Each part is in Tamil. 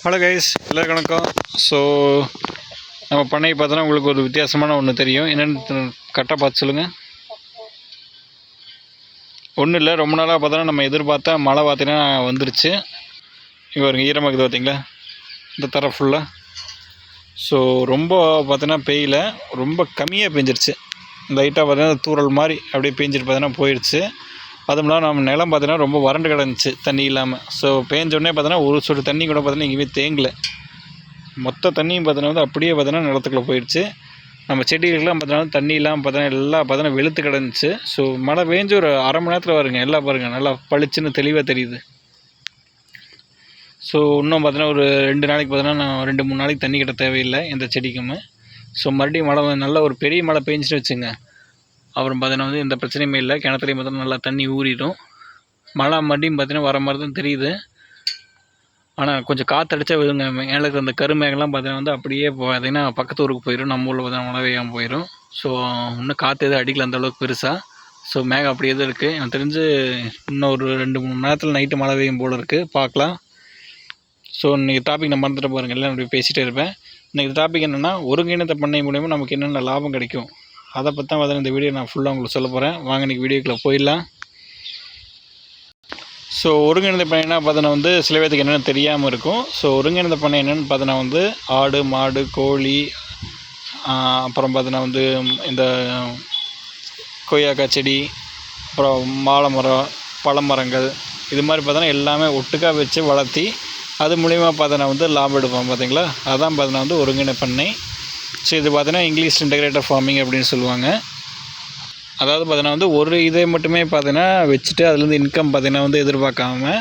ஹலோ கைஸ், எல்லாருக்கும் வணக்கம். ஸோ நம்ம பண்ணை பார்த்தோன்னா உங்களுக்கு ஒரு வித்தியாசமான ஒன்று தெரியும். என்னென்னு கரெக்டாக பார்த்து சொல்லுங்கள். ஒன்றும் இல்லை, ரொம்ப நாளாக பார்த்தோன்னா நம்ம எதிர்பார்த்தா மழை பார்த்தீங்கன்னா வந்துருச்சு. இங்கே ஒரு ஈரமாக்குது பார்த்தீங்களா, இந்த தர ஃபுல்லாக. ஸோ ரொம்ப பார்த்தோன்னா பெய்யல, ரொம்ப கம்மியாக பெஞ்சிருச்சு. லைட்டாக பார்த்தீங்கன்னா தூறல் மாதிரி அப்படியே பெஞ்சிட்டு பார்த்தீங்கன்னா போயிடுச்சு. அதுவும் இல்லாமல் நம்ம நிலம் பார்த்தீங்கன்னா ரொம்ப வறண்டு கிடந்துச்சு தண்ணி இல்லாமல். ஸோ பேஞ்சோடனே பார்த்தீங்கன்னா ஒரு சொட்டு தண்ணி கூட பார்த்தீங்கன்னா எங்கேயுமே தேங்கலை. மொத்த தண்ணியும் பார்த்தீங்கன்னா வந்து அப்படியே பார்த்தீங்கன்னா நிலத்துக்குள்ளே போயிடுச்சு. நம்ம செடிகளுக்கெல்லாம் பார்த்தீங்கன்னா தண்ணி இல்லாமல் பார்த்தீங்கன்னா எல்லாம் பார்த்தீங்கன்னா வெளுத்து கிடந்துச்சு. ஸோ மழை பெஞ்சு ஒரு அரை மணி நேரத்தில் வருங்க, எல்லாம் பாருங்கள் நல்லா பளிச்சுன்னு தெளிவாக தெரியுது. ஸோ இன்னும் பார்த்தீங்கன்னா ஒரு 2 நாளைக்கு பார்த்தீங்கன்னா நான் 2-3 நாளைக்கு தண்ணி கிட்ட தேவையில்லை எந்த செடிக்குமே. ஸோ மறுபடியும் மழை நல்ல ஒரு பெரிய மழை பெஞ்சிட்டு வச்சுங்க, அப்புறம் பார்த்தீங்கன்னா வந்து எந்த பிரச்சனையுமே இல்லை. கிணத்துலையும் பார்த்தீங்கன்னா நல்லா தண்ணி ஊறிடும். மழை மறுபடியும் பார்த்தீங்கன்னா வர மாதிரி தான் தெரியுது. ஆனால் கொஞ்சம் காற்றடிச்சா விழுங்க, மேலே இருக்கிற அந்த கருமேகெல்லாம் பார்த்தீங்கன்னா வந்து அப்படியே பார்த்தீங்கன்னா பக்கத்து ஊருக்கு போயிடும், நம்ம ஊரில் பார்த்தீங்கன்னா மழை பெய்யாமல் போயிடும். ஸோ இன்னும் காற்று எதுவும் அடிக்கல அந்தளவுக்கு பெருசாக. ஸோ மேகம் அப்படியே தான் இருக்குது. எனக்கு தெரிஞ்சு இன்னும் ஒரு 2-3 மணி நேரத்தில் நைட்டு மழை பெய்யும் போல் இருக்குது, பார்க்கலாம். ஸோ இன்றைக்கி டாபிக் நான் மறந்துட்டு பாருங்கள், எல்லாம் அப்படி பேசிகிட்டே இருப்பேன். இன்றைக்கி டாபிக் என்னென்னா, ஒருங்கிணைந்த பண்ணை மூலிமா நமக்கு என்னென்ன லாபம் கிடைக்கும், அதை பற்றி தான் பார்த்தீங்கன்னா இந்த வீடியோ நான் ஃபுல்லாக உங்களுக்கு சொல்ல போகிறேன். வாங்க இன்றைக்கி வீடியோக்குள்ளே போயிடலாம். ஸோ ஒருங்கிணைந்த பண்ணைனா பார்த்தீங்கன்னா வந்து சில பேருக்கு என்னென்னு தெரியாமல் இருக்கும். ஸோ ஒருங்கிணைந்த பண்ணை என்னென்னு பார்த்தீங்கன்னா வந்து ஆடு, மாடு, கோழி, அப்புறம் பார்த்தீங்கன்னா வந்து இந்த கொய்யாக்காய் செடி, அப்புறம் வாழை மரம், பழமரங்கள், இது மாதிரி பார்த்தோன்னா எல்லாமே ஒட்டுக்காக வச்சு வளர்த்தி அது மூலிமா பார்த்தோன்னா வந்து லாபம் எடுப்போம் பார்த்தீங்களா. அதான் பார்த்தோன்னா வந்து ஒருங்கிணைந்த பண்ணை. ஸோ இது பார்த்தீங்கன்னா இங்கிலீஷ் இன்டகிரேட்டட் ஃபார்மிங் அப்படின்னு சொல்லுவாங்க. அதாவது பார்த்தீங்கன்னா வந்து ஒரு இதை மட்டுமே பார்த்தீங்கன்னா வச்சுட்டு அதுலேருந்து இன்கம் பார்த்தீங்கன்னா வந்து எதிர்பார்க்காம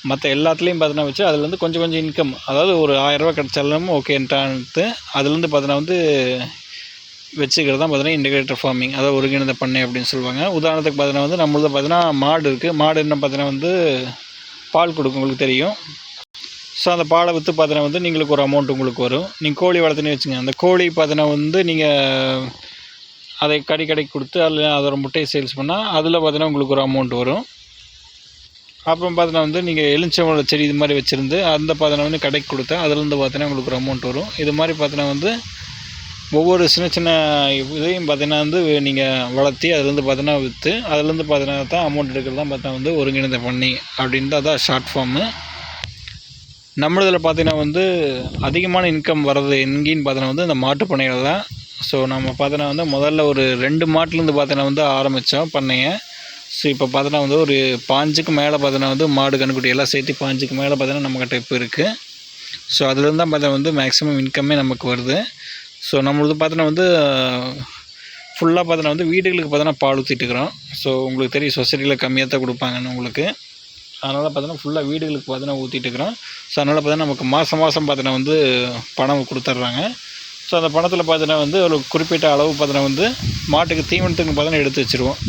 மற்ற எல்லாத்துலேயும் பார்த்தீங்கன்னா வச்சு அதுலேருந்து கொஞ்சம் கொஞ்சம் இன்கம், அதாவது ஒரு 1000 ரூபா கிடச்சாலும் ஓகேன்ட்டு அதுலேருந்து பார்த்தீங்கன்னா வந்து வச்சுக்கிறது தான் பார்த்தீங்கன்னா இன்டகிரேட்டட் ஃபார்மிங், அதாவது ஒருங்கிணைந்த பண்ணை அப்படின்னு சொல்லுவாங்க. உதாரணத்துக்கு பார்த்தீங்கன்னா வந்து நம்மளது பார்த்தீங்கன்னா மாடு இருக்குது. மாடு என்ன பார்த்தீங்கன்னா வந்து பால் கொடுக்கும், உங்களுக்கு தெரியும். ஸோ அந்த பாலை விற்று பார்த்தீங்கன்னா வந்து நீங்களுக்கு ஒரு அமௌண்ட் உங்களுக்கு வரும். நீங்கள் கோழி வளர்த்துன்னு வச்சுங்க, அந்த கோழி பார்த்தீங்கன்னா வந்து நீங்கள் அதை கடைக்கு கொடுத்து அதில் அதோட முட்டையை சேல்ஸ் பண்ணால் அதில் பார்த்தீங்கன்னா உங்களுக்கு ஒரு அமௌண்ட் வரும். அப்புறம் பார்த்தீங்கன்னா வந்து நீங்கள் எலுமிச்சம்பழ செடி இது மாதிரி வச்சுருந்து அந்த பார்த்தீங்கன்னா வந்து கடைக்கு கொடுத்தா அதுலேருந்து பார்த்தீங்கன்னா உங்களுக்கு ஒரு அமௌண்ட் வரும். இது மாதிரி பார்த்தீங்கன்னா வந்து ஒவ்வொரு சின்ன சின்ன இதையும் பார்த்தீங்கன்னா வந்து நீங்கள் வளர்த்தி அதுலேருந்து பார்த்தீங்கன்னா விற்று அதுலேருந்து பார்த்தீங்கன்னா தான் அமௌண்ட் எடுக்கிறது தான் பார்த்தீங்கன்னா வந்து ஒருங்கிணைந்த பண்ணி அப்படின்ட்டு அதான் ஷார்ட் ஃபார்மு. நம்மளதில் பார்த்தீங்கன்னா வந்து அதிகமான இன்கம் வர்றது எங்கேன்னு பார்த்தீங்கன்னா வந்து இந்த மாட்டு பண்ணையில் தான். ஸோ நம்ம பார்த்தோன்னா வந்து முதல்ல ஒரு 2 மாட்டுலேருந்து பார்த்தோன்னா வந்து ஆரம்பித்தோம் பண்ணையை. ஸோ இப்போ பார்த்தோன்னா வந்து ஒரு 5க்கு மேலே பார்த்தோன்னா வந்து மாடு கன்றுக்குட்டி எல்லாம் சேர்த்து 5க்கு மேலே பார்த்தோன்னா நம்மக்கிட்ட இப்போ இருக்குது. ஸோ அதுலேருந்து தான் பார்த்தா வந்து மேக்ஸிமம் இன்கம்மே நமக்கு வருது. ஸோ நம்மளது பார்த்தோன்னா வந்து ஃபுல்லாக பார்த்தோன்னா வந்து வீடுகளுக்கு பார்த்தோன்னா பால் ஊற்றிட்டுருக்குறோம். ஸோ உங்களுக்கு தெரியும் சொசைட்டியில் கம்மியாக தான் கொடுப்பாங்கன்னு உங்களுக்கு. அதனால் பார்த்தோன்னா ஃபுல்லாக வீடுகளுக்கு பார்த்தோன்னா ஊற்றிட்டுருக்குறோம். ஸோ அதனால் பார்த்தோன்னா நமக்கு மாதம் பார்த்தோன்னா வந்து பணம் கொடுத்துட்றாங்க. ஸோ அந்த பணத்தில் பார்த்தோன்னா வந்து ஒரு குறிப்பிட்ட அளவு பார்த்தோன்னா வந்து மாட்டுக்கு தீவனத்துக்கு பார்த்தோன்னா எடுத்து வச்சுருவோம்.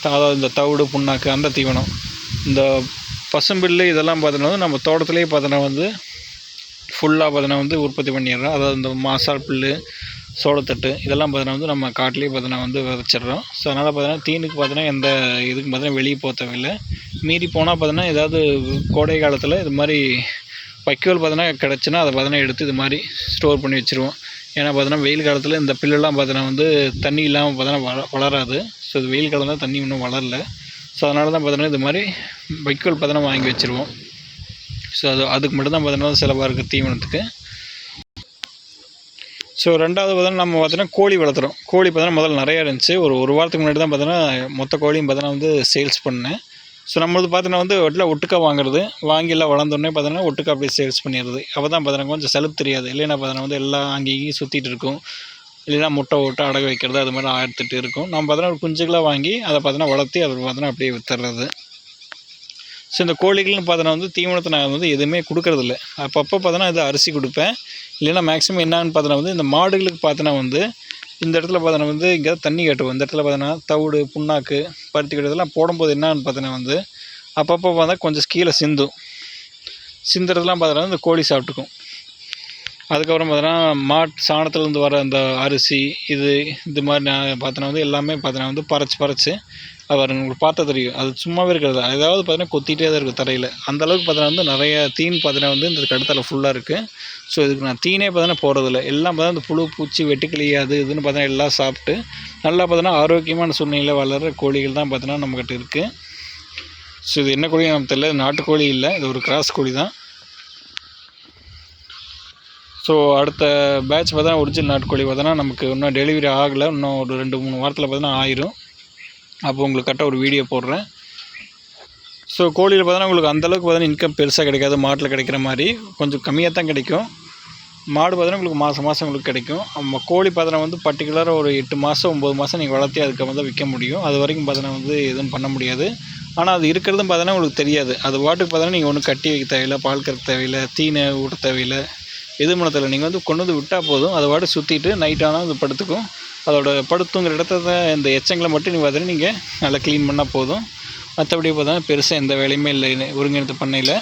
அதாவது இந்த தவிடு, புண்ணாக்கு, அந்த தீவனம், இந்த பசும்பில்லு இதெல்லாம் பார்த்தோன்னா வந்து நம்ம தோட்டத்துலேயே பார்த்தோன்னா வந்து ஃபுல்லாக பார்த்தோன்னா வந்து உற்பத்தி பண்ணிடுறோம். அதாவது இந்த மாசால் புல், சோளத்தட்டு இதெல்லாம் பார்த்தோன்னா வந்து நம்ம காட்டிலே பார்த்தோன்னா வந்து விதைச்சிட்றோம். ஸோ அதனால் பார்த்தோன்னா தீனுக்கு பார்த்தோன்னா எந்த இதுக்கு பார்த்தோன்னா வெளியே போக தேவையில்லை. மீறி போனால் பார்த்தோன்னா ஏதாவது கோடை காலத்தில் இது மாதிரி வைக்கோல் பார்த்தோன்னா கிடச்சுன்னா அதை பார்த்தோன்னா எடுத்து இது மாதிரி ஸ்டோர் பண்ணி வச்சுருவோம். ஏன்னா பார்த்தோன்னா வெயில் காலத்தில் இந்த புல்லெல்லாம் பார்த்தோன்னா வந்து தண்ணி இல்லாமல் பார்த்தோன்னா வளராது. ஸோ இது வெயில் காலம் தான், தண்ணி இன்னும் வளரல. ஸோ அதனால தான் பார்த்தோன்னா இது மாதிரி வைக்கோல் பார்த்தோன்னா வாங்கி வச்சுருவோம். ஸோ அதுக்கு மட்டும்தான் பார்த்தோன்னா செலவாக இருக்குது தீவனத்துக்கு. ஸோ 2வது பார்த்தோன்னா நம்ம பார்த்தோன்னா கோழி வளர்த்துறோம். கோழி பார்த்தோன்னா முதல்ல நிறையா இருந்துச்சு. ஒரு வாரத்துக்கு முன்னாடி தான் பார்த்தோன்னா மொத்த கோழியும் பார்த்தோன்னா வந்து சேல்ஸ் பண்ணேன். ஸோ நம்மளது பார்த்தோன்னா வந்து எல்லாம் ஒட்டுக்கா வாங்குறது, வாங்கி எல்லாம் வளர்ந்தோடனே பார்த்தோன்னா ஒட்டுக்கா அப்படியே சேல்ஸ் பண்ணிடுறது. அப்போ தான் பார்த்தோன்னா கொஞ்சம் செலவு தெரியாது. இல்லைன்னா பார்த்தோன்னா வந்து எல்லாம் அங்கேயும் சுற்றிட்டு இருக்கும். இல்லைன்னா முட்டை ஓட்ட அடகு வைக்கிறது அது மாதிரி 1008 இருக்கும். நம்ம பார்த்தோன்னா ஒரு குஞ்சுகளாக வாங்கி அதை பார்த்தோன்னா வளர்த்தி அதை பார்த்தோன்னா அப்படியே விற்றுறது. ஸோ இந்த கோழிகள்னு பார்த்தோன்னா வந்து தீவனத்தை நான் வந்து எதுவுமே கொடுக்கறதில்ல. அப்பப்போ பார்த்தோன்னா இது அரிசி கொடுப்பேன். இல்லைன்னா மேக்ஸிமம் என்னன்னு பார்த்தோன்னா வந்து இந்த மாடுகளுக்கு பார்த்தோன்னா வந்து இந்த இடத்துல பார்த்தோன்னா வந்து இங்கே தண்ணி கட்டுவோம். இந்த இடத்துல பார்த்தோன்னா தவிடு, புண்ணாக்கு, பருத்தி கட்டு இதெல்லாம் போடும்போது என்னான்னு பார்த்தோன்னா வந்து அப்பப்போ பார்த்தா கொஞ்சம் கீழே சிந்துறதுலாம் பார்த்தோன்னா இந்த கோழி சாப்பிட்டுக்கும். அதுக்கப்புறம் பார்த்தோன்னா சாணத்துலேருந்து வர அந்த அரிசி இது மாதிரி நான் பார்த்தோன்னா வந்து எல்லாமே பார்த்தோன்னா வந்து பறிச்சு அவர் உங்களுக்கு பார்த்தா தெரியும், அது சும்மாவே இருக்கிறது ஏதாவது பார்த்தீங்கன்னா கொத்திகிட்டே தான் இருக்கும் தரையில். அந்தளவுக்கு பார்த்தீங்கன்னா வந்து நிறைய தீன் பார்த்தீங்கன்னா வந்து இந்த கடத்தல ஃபுல்லாக இருக்குது. ஸோ இதுக்கு நான் தீனே பார்த்தீங்கன்னா போகிறதில்ல. எல்லாம் பார்த்தா இந்த புழு பூச்சி வெட்டுக்கிளி அது இதுன்னு பார்த்தீங்கன்னா எல்லாம் சாப்பிட்டு நல்லா பார்த்தீங்கன்னா ஆரோக்கியமான சூழ்நிலையில் வளர்கிற கோழிகள் தான் பார்த்தீங்கன்னா நம்மக்கிட்ட இருக்குது. ஸோ இது என்ன கோழி நமக்கு தெரியல, நாட்டுக்கோழி இல்லை, இது ஒரு கிராஸ் கோழி தான். ஸோ அடுத்த பேட்ச் பார்த்தா ஒரிஜினல் நாட்டுக்கோழி பார்த்தோன்னா நமக்கு இன்னும் டெலிவரி ஆகலை, இன்னும் ஒரு 2-3 வாரத்தில் பார்த்தீங்கன்னா ஆயிரும். அப்போ உங்களுக்கு கரெக்டாக ஒரு வீடியோ போடுறேன். ஸோ கோழியில் பார்த்தோன்னா உங்களுக்கு அந்தளவுக்கு பார்த்தீங்கன்னா இன்கம் பெருசாக கிடைக்காது, மாட்டில் கிடைக்கிற மாதிரி கொஞ்சம் கம்மியாக தான் கிடைக்கும். மாடு பார்த்தீங்கன்னா உங்களுக்கு மாதம் உங்களுக்கு கிடைக்கும். நம்ம கோழி பார்த்தோன்னா வந்து பர்டிகுலராக ஒரு 8 மாதம் 9 மாதம் நீங்கள் வளர்த்தி அதுக்கப்புறம் தான் விற்க முடியும். அது வரைக்கும் பார்த்தோன்னா வந்து எதுவும் பண்ண முடியாது. ஆனால் அது இருக்கிறதும் பார்த்தோன்னா உங்களுக்கு தெரியாது. அது பாட்டுக்கு பார்த்தோன்னா நீங்கள் ஒன்றும் கட்டி வைக்க தேவையில்லை, பால் கறக்க தேவையில்லை, தீனை ஊட்ட தேவையில்லை, எது பண்ண தேவையில்லை. நீங்கள் வந்து கொண்டு வந்து விட்டால் போதும், அதை பாட்டு சுற்றிட்டு நைட் ஆனால் அது படுத்துக்கும். அதோட படுத்துங்கிற இடத்த இந்த எச்சங்களை மட்டும் நீங்கள் பார்த்தீங்கன்னா நீங்கள் நல்லா க்ளீன் பண்ணால் போதும். மற்றபடி பார்த்தோன்னா பெருசாக எந்த வேலையுமே இல்லை ஒருங்கிணைந்த பண்ணையில்.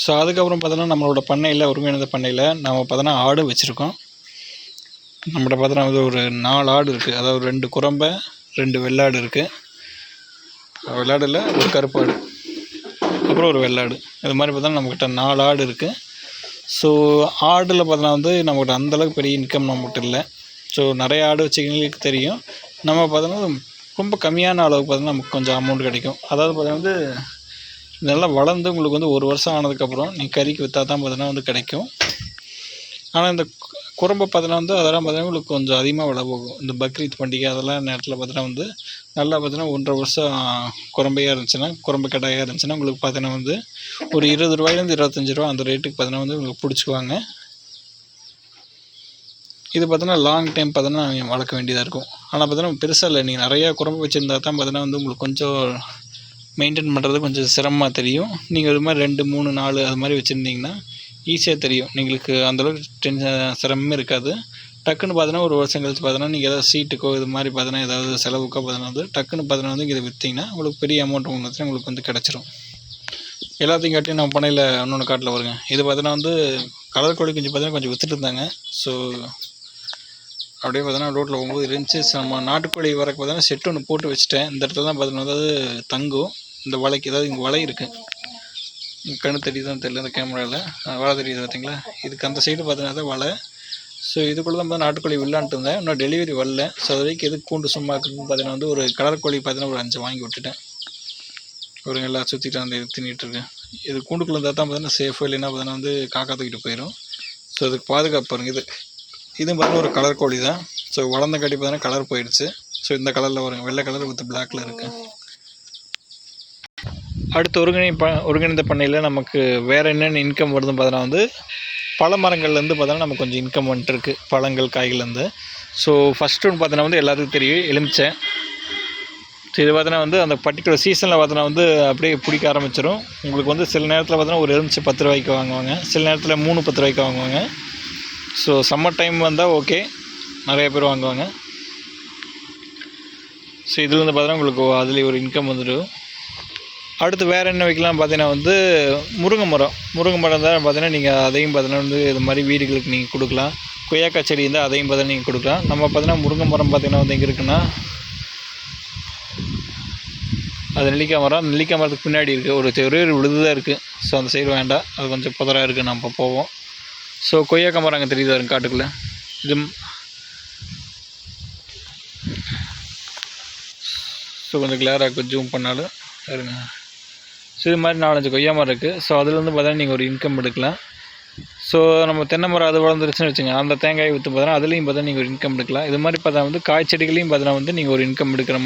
ஸோ அதுக்கப்புறம் பார்த்தோன்னா நம்மளோட பண்ணையில் ஒருங்கிணைந்த பண்ணையில் நம்ம பார்த்தோன்னா ஆடு வச்சுருக்கோம். நம்மகிட்ட பார்த்தோன்னா வந்து ஒரு 4 ஆடு இருக்குது. அதாவது 2 குரம்பை 2 வெள்ளாடு இருக்குது. வெள்ளாடில் ஒரு கருப்பு ஆடு, அப்புறம் ஒரு வெள்ளாடு. இது மாதிரி பார்த்தோன்னா நம்மக்கிட்ட 4 ஆடு இருக்குது. ஸோ ஆடில் பார்த்தோன்னா வந்து நம்மக்கிட்ட அந்தளவுக்கு பெரிய இன்கம் நம்மகிட்ட இல்லை. ஸோ நிறைய ஆடு வச்சுக்கிறவங்களுக்கு தெரியும், நம்ம பார்த்தோன்னா ரொம்ப கம்மியான அளவுக்கு பார்த்தோன்னா நமக்கு கொஞ்சம் அமௌண்ட் கிடைக்கும். அதாவது பார்த்தீங்கன்னா வந்து நல்லா வளர்ந்து உங்களுக்கு வந்து 1 வருஷம் ஆனதுக்கப்புறம் நீங்கள் கறிக்கு விற்றா தான் பார்த்தீங்கன்னா வந்து கிடைக்கும். ஆனால் இந்த குரம்பை பார்த்தீங்கன்னா வந்து அதெல்லாம் பார்த்தீங்கன்னா உங்களுக்கு கொஞ்சம் அதிகமாக விலை போகும். இந்த பக்ரீத் பண்டிகை அதெல்லாம் நேரத்தில் பார்த்தீங்கன்னா வந்து நல்லா பார்த்தீங்கன்னா 1.5 வருஷம் குரம்பையாக இருந்துச்சுன்னா, குரம்பை கடாயாக இருந்துச்சுன்னா உங்களுக்கு பார்த்தீங்கன்னா வந்து ஒரு 20 ரூபாயிலேருந்து 25 ரூபா அந்த ரேட்டுக்கு பார்த்தீங்கன்னா வந்து உங்களுக்கு பிடிச்சிக்குவாங்க. இது பார்த்தீங்கன்னா லாங் டைம் பார்த்தீங்கன்னா நீங்கள் வளர்க்க வேண்டியதாக இருக்கும். ஆனால் பார்த்தீங்கன்னா பெருசாக இல்லை, நீங்கள் நிறையா குரம்பு வச்சுருந்தா தான் பார்த்தீங்கன்னா வந்து உங்களுக்கு கொஞ்சம் மெயின்டைன் பண்ணுறது கொஞ்சம் சிரமமாக தெரியும். நீங்கள் இது மாதிரி 2, 3, 4 அது மாதிரி வச்சுருந்தீங்கன்னா ஈஸியாக தெரியும், எங்களுக்கு அந்தளவுக்கு சிரமமே இருக்காது. டக்குன்னு பார்த்தீங்கன்னா ஒரு வருஷம் கழிச்சு பார்த்தீங்கன்னா நீங்கள் ஏதாவது சீட்டுக்கோ இது மாதிரி பார்த்தீங்கன்னா ஏதாவது செலவுக்கோ பார்த்தீங்கன்னா வந்து டக்குன்னு பார்த்தீங்கன்னா வந்து இதை விற்றீங்கன்னா உங்களுக்கு பெரிய அமௌண்ட் உங்களுக்கு வந்து கிடச்சிரும். எல்லாத்தையும் காட்டியும் நம்ம பண்ணையில் இன்னொன்று காட்டில் வருங்க. இது பார்த்தீங்கன்னா வந்து கலர் கோழி குஞ்சு பார்த்தீங்கன்னா கொஞ்சம் விற்றுட்டு இருந்தாங்க. ஸோ அப்படியே பார்த்தீங்கன்னா ரோட்டில் போகும்போது இருந்துச்சு. நம்ம நாட்டுக்கோழி வரக்கு பார்த்தீங்கன்னா செட்டு ஒன்று போட்டு வச்சுட்டேன். இந்த இடத்துல தான் பார்த்தீங்கன்னா அதாவது தங்கும். இந்த வலைக்கு ஏதாவது இங்கே வலை இருக்குது, கண்ணு தெரியுதுன்னு தெரியல இந்த கேமராவில், வலை தெரியுது பார்த்தீங்களா, இதுக்கு அந்த சைடு பார்த்தீங்கன்னா தான் வலை. ஸோ இதுக்குள்ளே தான் நாட்டுக்கோழி விடலான்ட்டு இருந்தேன், இன்னும் டெலிவரி வரல. ஸோ அது வரைக்கும் எதுக்கு கூண்டு சும்மா இருக்குன்னு பார்த்தீங்கன்னா வந்து ஒரு கலர் கோழி பார்த்தீங்கன்னா ஒரு 5 வாங்கி விட்டுட்டேன். ஒரு எல்லாம் சுற்றிட்டு வந்து தின்னிட்டு இருக்கேன். இது கூண்டுக்குள்ளே இருந்தால் தான் பார்த்தீங்கன்னா சேஃபு, இல்லைன்னா பார்த்தீங்கன்னா வந்து காக்கா தூக்கிட்டு போயிடும். ஸோ அதுக்கு பாதுகாப்பு பாருங்க. இதுவும் பார்த்தீங்கன்னா ஒரு கலர் கோழி தான். ஸோ வளர்ந்த காட்டி பார்த்தீங்கன்னா கலர் போயிடுச்சு. ஸோ இந்த கலரில் வருங்க, வெள்ளை கலர் வித் பிளாக்கில் இருக்குது. அடுத்து ஒருங்கிணைந்த பண்ணையில் நமக்கு வேறு என்னென்ன இன்கம் வருதுன்னு பார்த்தோன்னா வந்து பழ மரங்கள்லேருந்து பார்த்தோன்னா நமக்கு கொஞ்சம் இன்கம் வந்துட்டுருக்கு, பழங்கள் காய்கள்லேருந்து. ஸோ ஃபஸ்ட்டு ஒன்று பார்த்தோன்னா வந்து எல்லாத்துக்கும் தெரியும் எலுமிச்சை. ஸோ இது பார்த்தோன்னா வந்து அந்த பர்டிகுலர் சீசனில் பார்த்தோன்னா வந்து அப்படியே பிடிக்க ஆரம்பிச்சிடும். உங்களுக்கு வந்து சில நேரத்தில் பார்த்தோன்னா ஒரு எலுமிச்சை 10 ரூபாய்க்கு வாங்குவாங்க, சில நேரத்தில் 3 10 ரூபாய்க்கு வாங்குவாங்க. ஸோ சம்மர் டைம் வந்தால் ஓகே, நிறைய பேர் வாங்குவாங்க. ஸோ இதுலேருந்து பார்த்தோன்னா உங்களுக்கு அதுலேயே ஒரு இன்கம் வந்துடும். அடுத்து வேறு என்ன வைக்கலாம் பார்த்தீங்கன்னா வந்து முருங்கை மரம் தான் பார்த்தீங்கன்னா நீங்கள் அதையும் பார்த்தீங்கன்னா வந்து இது மாதிரி வீடுகளுக்கு நீங்கள் கொடுக்கலாம். கொய்யாக்காய் செடி இருந்தால் அதையும் பார்த்தீங்கன்னா நீங்கள் கொடுக்கலாம். நம்ம பார்த்தீங்கன்னா முருங்கை மரம் பார்த்தீங்கன்னா வந்து எங்கே இருக்குன்னா அது நெல்லிக்காய் மரத்துக்கு பின்னாடி இருக்குது. ஒரே ஒரு விழுது தான் இருக்குது. ஸோ அந்த சைடு வேண்டாம், அது கொஞ்சம் புதராக இருக்குது, நம்ம போவோம். ஸோ கொய்யாக்காய் மரம் அங்கே தெரியுது வரும் காட்டுக்குள்ளே. இது ஸோ கொஞ்சம் கிளியராக ஜூம் பண்ணாலும் இருங்க. ஸோ இது மாதிரி 4-5 கொய்யா மரம் இருக்குது. ஸோ அதுலேருந்து பார்த்தீங்கன்னா நீங்கள் ஒரு இன்கம் எடுக்கலாம். ஸோ நம்ம தென்னை மரம் அது வளர்ந்துருச்சுன்னு வச்சுங்க, அந்த தேங்காயை விற்று பார்த்தீங்கன்னா அதுலேயும் பார்த்தீங்கன்னா நீங்கள் ஒரு இன்கம் எடுக்கலாம். இது மாதிரி பார்த்தா வந்து காய் செடிகளையும் பார்த்தீங்கன்னா வந்து நீங்கள் ஒரு இன்கம் எடுக்கிற